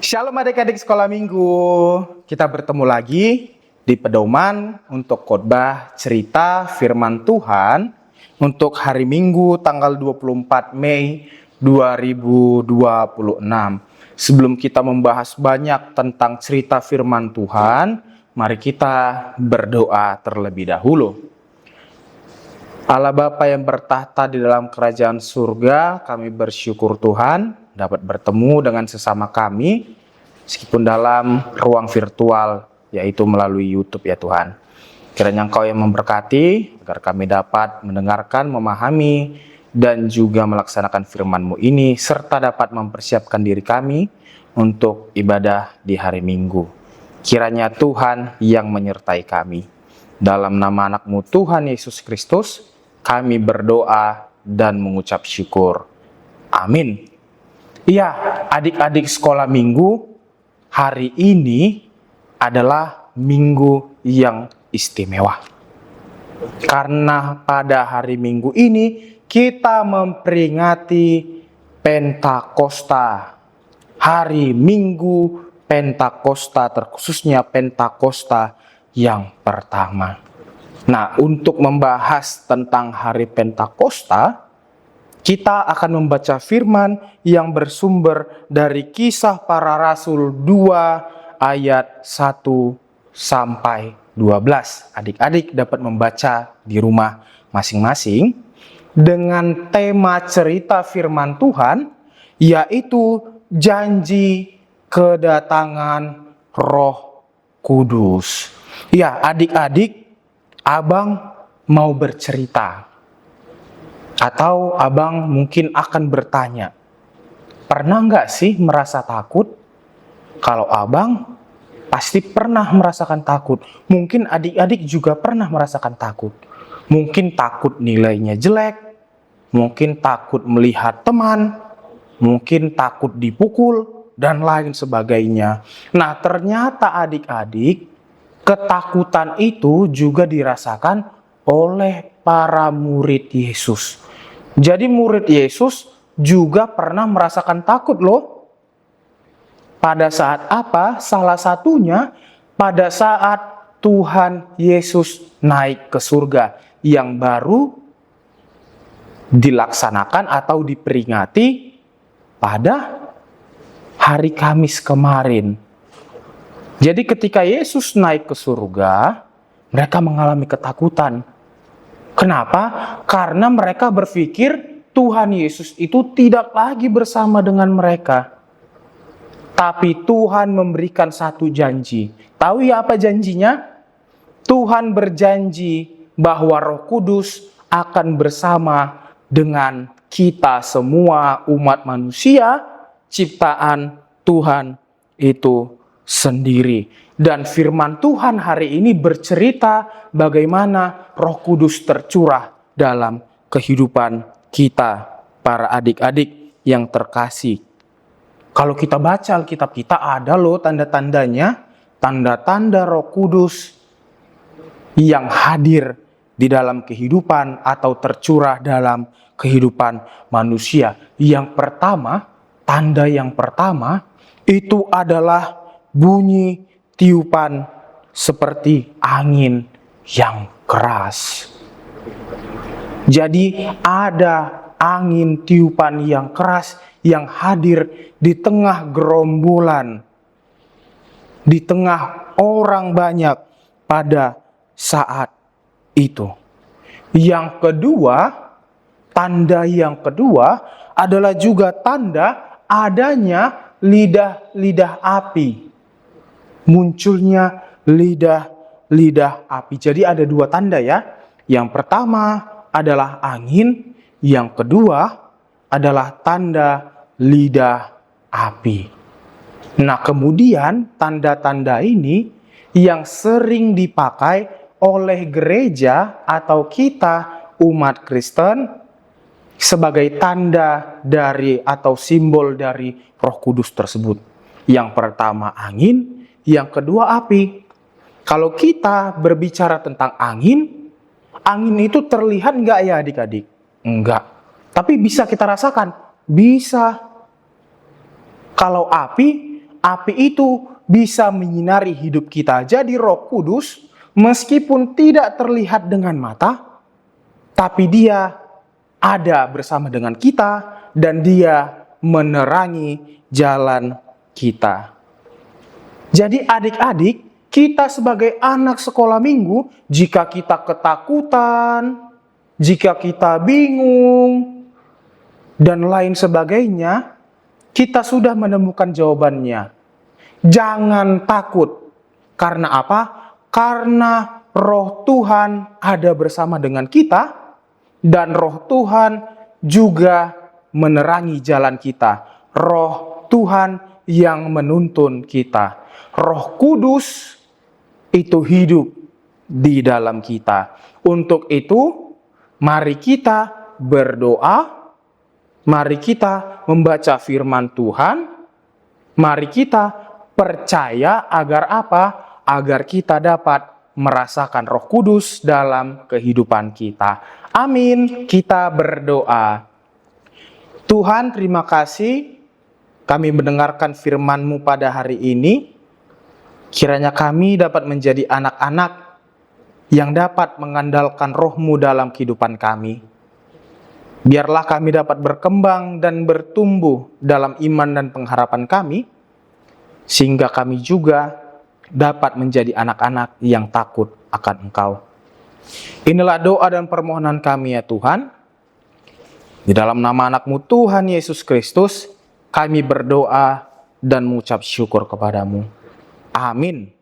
Shalom adik-adik sekolah minggu. Kita bertemu lagi di pedoman untuk khotbah cerita firman Tuhan untuk hari Minggu tanggal 24 Mei 2026. Sebelum kita membahas banyak tentang cerita firman Tuhan, mari kita berdoa terlebih dahulu. Allah Bapa yang bertahta di dalam kerajaan surga, kami bersyukur Tuhan dapat bertemu dengan sesama kami, meskipun dalam ruang virtual, yaitu melalui YouTube ya Tuhan. Kiranya Engkau yang memberkati, agar kami dapat mendengarkan, memahami, dan juga melaksanakan firman-Mu ini, serta dapat mempersiapkan diri kami untuk ibadah di hari Minggu. Kiranya Tuhan yang menyertai kami. Dalam nama anak-Mu Tuhan Yesus Kristus, kami berdoa dan mengucap syukur. Amin. Iya, adik-adik sekolah minggu, hari ini adalah minggu yang istimewa. Karena pada hari Minggu ini kita memperingati Pentakosta. Hari Minggu Pentakosta, terkhususnya Pentakosta yang pertama. Nah, untuk membahas tentang hari Pentakosta, kita akan membaca firman yang bersumber dari Kisah Para Rasul 2 ayat 1 sampai 12. Adik-adik dapat membaca di rumah masing-masing dengan tema cerita firman Tuhan, yaitu janji kedatangan Roh Kudus. Ya, adik-adik, abang mau bercerita. Atau abang mungkin akan bertanya, pernah nggak sih merasa takut? Kalau abang pasti pernah merasakan takut. Mungkin adik-adik juga pernah merasakan takut. Mungkin takut nilainya jelek, mungkin takut melihat teman, mungkin takut dipukul, dan lain sebagainya. Nah, ternyata adik-adik, ketakutan itu juga dirasakan oleh para murid Yesus. Jadi murid Yesus juga pernah merasakan takut loh. Pada saat apa? Salah satunya pada saat Tuhan Yesus naik ke surga yang baru dilaksanakan atau diperingati pada hari Kamis kemarin. Jadi ketika Yesus naik ke surga, mereka mengalami ketakutan. Kenapa? Karena mereka berpikir Tuhan Yesus itu tidak lagi bersama dengan mereka. Tapi Tuhan memberikan satu janji. Tahu ya apa janjinya? Tuhan berjanji bahwa Roh Kudus akan bersama dengan kita semua umat manusia, ciptaan Tuhan itu sendiri. Dan firman Tuhan hari ini bercerita bagaimana Roh Kudus tercurah dalam kehidupan kita, para adik-adik yang terkasih. Kalau kita baca Alkitab kita ada loh tanda-tandanya, tanda-tanda Roh Kudus yang hadir di dalam kehidupan atau tercurah dalam kehidupan manusia. Yang pertama, tanda yang pertama itu adalah bunyi tiupan seperti angin yang keras. Jadi ada angin tiupan yang keras yang hadir di tengah gerombolan, di tengah orang banyak pada saat itu. Yang kedua, tanda yang kedua adalah juga tanda adanya lidah-lidah api. Munculnya lidah-lidah api. Jadi ada dua tanda ya. Yang pertama adalah angin, yang kedua adalah tanda lidah api. Nah, kemudian tanda-tanda ini yang sering dipakai oleh gereja atau kita umat Kristen sebagai tanda dari atau simbol dari Roh Kudus tersebut. Yang pertama angin, yang kedua api. Kalau kita berbicara tentang angin itu terlihat enggak ya adik-adik? Enggak. Tapi bisa kita rasakan? Bisa. Kalau api api itu bisa menyinari hidup kita. Jadi Roh Kudus meskipun tidak terlihat dengan mata, tapi dia ada bersama dengan kita dan dia menerangi jalan kita. Jadi adik-adik, kita sebagai anak sekolah minggu, jika kita ketakutan, jika kita bingung, dan lain sebagainya, kita sudah menemukan jawabannya. Jangan takut. Karena apa? Karena Roh Tuhan ada bersama dengan kita, dan Roh Tuhan juga menerangi jalan kita. Roh Tuhan yang menuntun kita. Roh Kudus itu hidup di dalam kita. Untuk itu, mari kita berdoa, mari kita membaca firman Tuhan, mari kita percaya agar apa? Agar kita dapat merasakan Roh Kudus dalam kehidupan kita. Amin. Kita berdoa. Tuhan, terima kasih kami mendengarkan firman-Mu pada hari ini. Kiranya kami dapat menjadi anak-anak yang dapat mengandalkan Roh-Mu dalam kehidupan kami. Biarlah kami dapat berkembang dan bertumbuh dalam iman dan pengharapan kami, sehingga kami juga dapat menjadi anak-anak yang takut akan Engkau. Inilah doa dan permohonan kami ya Tuhan. Di dalam nama anak-Mu Tuhan Yesus Kristus, kami berdoa dan mengucap syukur kepadamu. Amin.